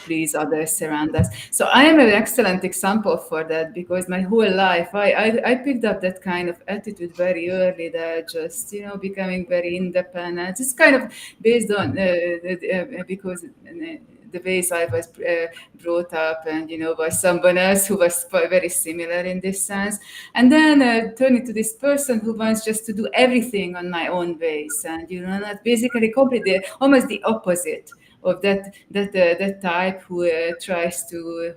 please others around us. So I am an excellent example for that, because my whole life I picked up that kind of attitude very early, that just, becoming very independent. It's kind of based on because the ways I was brought up, and by someone else who was very similar in this sense, and then turn into this person who wants just to do everything on my own ways, and not basically completely almost the opposite of that type who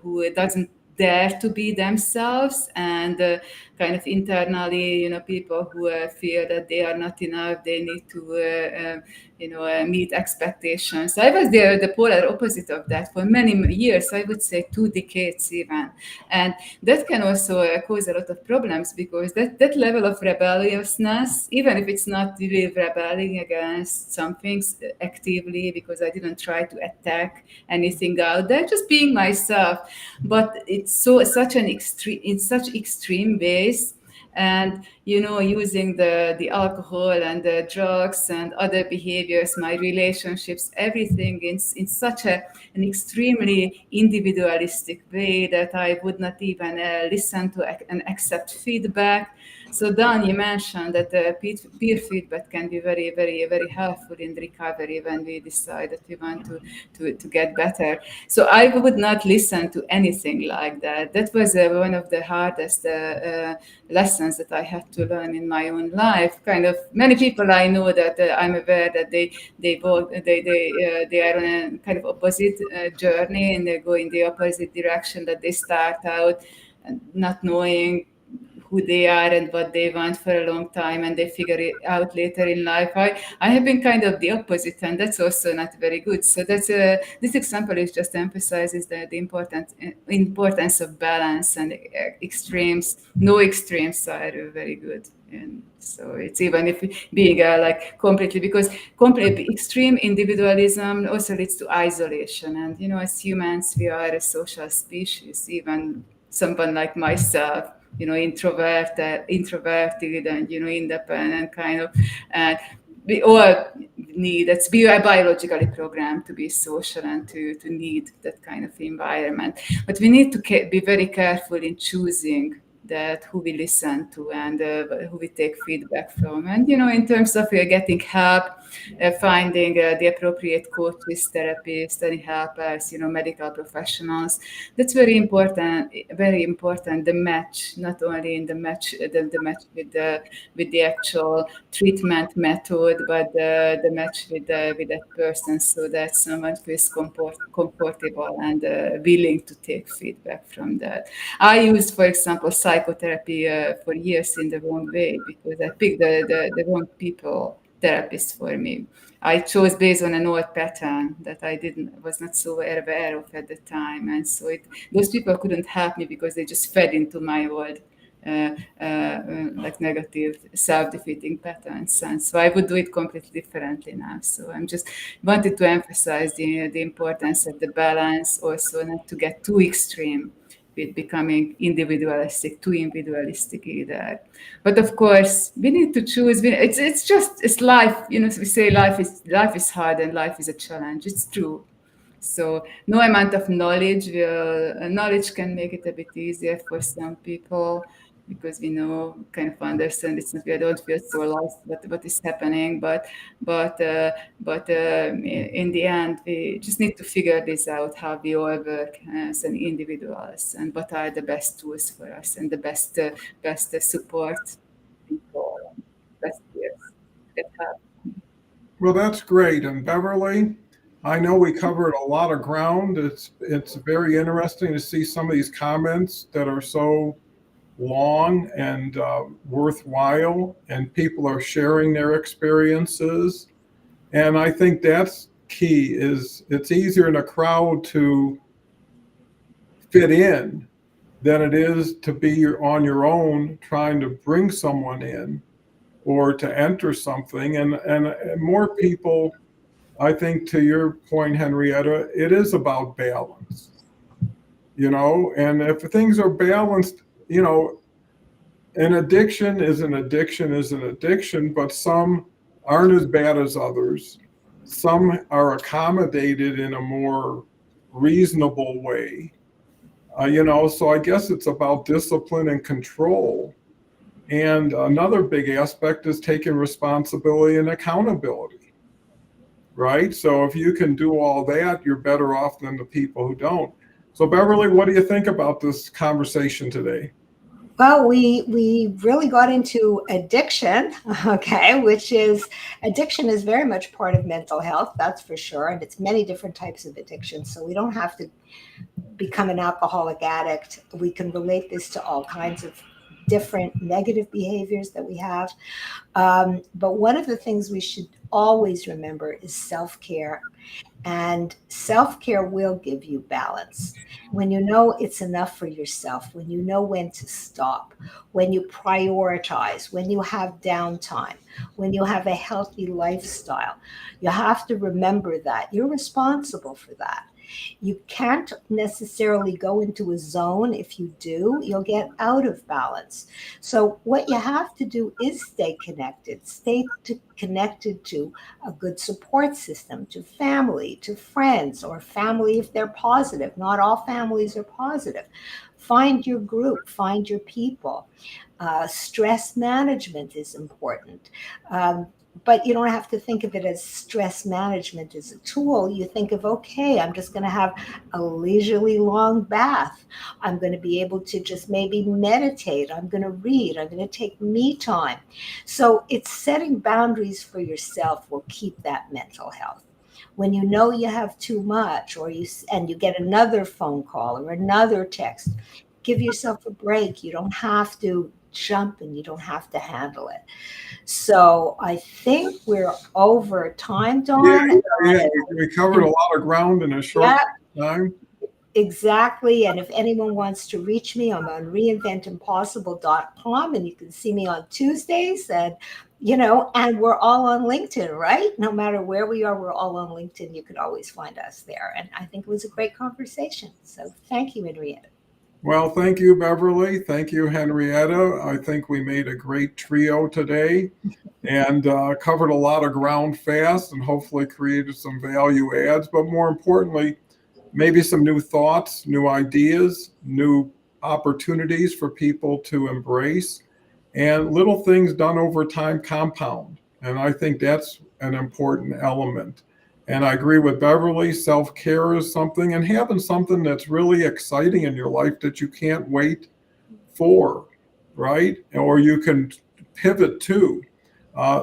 who doesn't dare to be themselves, and kind of internally, people who feel that they are not enough, they need to meet expectations. I was the polar opposite of that for many years, I would say 2 decades even. And that can also cause a lot of problems, because that level of rebelliousness, even if it's not really rebelling against some things actively, because I didn't try to attack anything out there, just being myself, but it's such an extreme, in such extreme ways. And using the alcohol and the drugs and other behaviors, my relationships, everything in such an extremely individualistic way, that I would not even listen to and accept feedback. So Don, you mentioned that peer feedback can be very, very, very helpful in recovery when we decide that we want to get better. So I would not listen to anything like that. That was one of the hardest lessons that I had to learn in my own life. Kind of many people I know that I'm aware that they are on a kind of opposite journey, and they go in the opposite direction, that they start out not knowing who they are and what they want for a long time, and they figure it out later in life. I have been kind of the opposite, and that's also not very good. So that's this example is just emphasizes the importance of balance, and extremes. No extremes are very good. And so it's, even if being like completely, because complete extreme individualism also leads to isolation, and as humans we are a social species. Even someone like myself, introverted and independent kind of, and we all need, we are biologically programmed to be social and to need that kind of environment. But we need to be very careful in choosing that who we listen to, and who we take feedback from. And in terms of getting help, finding the appropriate coaches, therapists, any helpers, medical professionals, that's very important. Very important. The match, not only in the match with the actual treatment method, but the match with that person, so that someone feels comfortable and willing to take feedback from that. I used, for example, psychotherapy for years in the wrong way, because I picked the wrong people, therapists for me. I chose based on an old pattern that I was not so aware of at the time, and so those people couldn't help me, because they just fed into my old like negative self-defeating patterns. And so I would do it completely differently now. So I'm just wanted to emphasize the importance of the balance, also not to get too extreme with becoming too individualistic either. But of course, we need to choose. It's life. We say life is hard and life is a challenge. It's true. So no amount of knowledge can make it a bit easier for some people, because we kind of understand it's not, we don't feel so lost what is happening, but in the end we just need to figure this out, how we all work as an individuals, and what are the best tools for us, and the best support people, best peers that help. Well, that's great. And Beverly, I know we covered a lot of ground. It's very interesting to see some of these comments that are so long and worthwhile, and people are sharing their experiences. And I think that's key. Is it's easier in a crowd to fit in than it is to be on your own trying to bring someone in, or to enter something. And more people, I think, to your point, Henrietta, it is about balance, and if things are balanced, an addiction is an addiction is an addiction, but some aren't as bad as others. Some are accommodated in a more reasonable way. So I guess it's about discipline and control. And another big aspect is taking responsibility and accountability, right? So if you can do all that, you're better off than the people who don't. So Beverly, what do you think about this conversation today? Well, we really got into addiction, okay, addiction is very much part of mental health, that's for sure. And it's many different types of addiction. So we don't have to become an alcoholic addict. We can relate this to all kinds of different negative behaviors that we have. But one of the things we should always remember is self-care. And self-care will give you balance. When you know it's enough for yourself, when you know when to stop, when you prioritize, when you have downtime, when you have a healthy lifestyle, you have to remember that you're responsible for that. You can't necessarily go into a zone. If you do, you'll get out of balance. So what you have to do is stay connected, connected to a good support system, to family, to friends, or family if they're positive. Not all families are positive. Find your group, find your people. Stress management is important. But you don't have to think of it as stress management as a tool. You think of, okay, I'm just going to have a leisurely long bath. I'm going to be able to just maybe meditate. I'm going to read. I'm going to take me time. So it's setting boundaries for yourself will keep that mental health. When you know you have too much, and you get another phone call or another text, give yourself a break. You don't have to jump and you don't have to handle it. So I think we're over time, Dawn. Yeah, we covered a lot of ground in a short time. Exactly. And if anyone wants to reach me, I'm on reinventimpossible.com, and you can see me on Tuesdays. And we're all on LinkedIn, right? No matter where we are, we're all on LinkedIn. You could always find us there. And I think it was a great conversation. So thank you, Henrietta. Well, thank you, Beverly. Thank you, Henrietta. I think we made a great trio today and covered a lot of ground fast and hopefully created some value adds, but more importantly, maybe some new thoughts, new ideas, new opportunities for people to embrace, and little things done over time compound. And I think that's an important element. And I agree with Beverly, self-care is something, and having something that's really exciting in your life that you can't wait for, right? Or you can pivot to.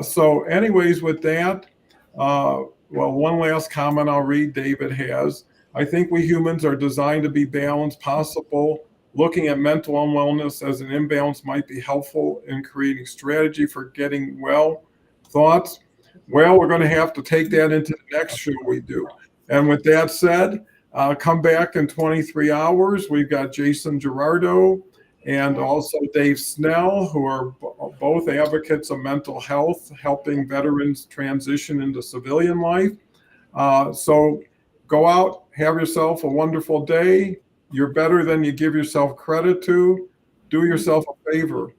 So anyways, with that, one last comment I'll read David has. I think we humans are designed to be balanced possible. Looking at mental unwellness as an imbalance might be helpful in creating strategy for getting well. Thoughts? Well, we're going to have to take that into the next show we do. And with that said, come back in 23 hours. We've got Jason Gerardo and also Dave Snell, who are both advocates of mental health, helping veterans transition into civilian life. So go out, have yourself a wonderful day. You're better than you give yourself credit to. Do yourself a favor.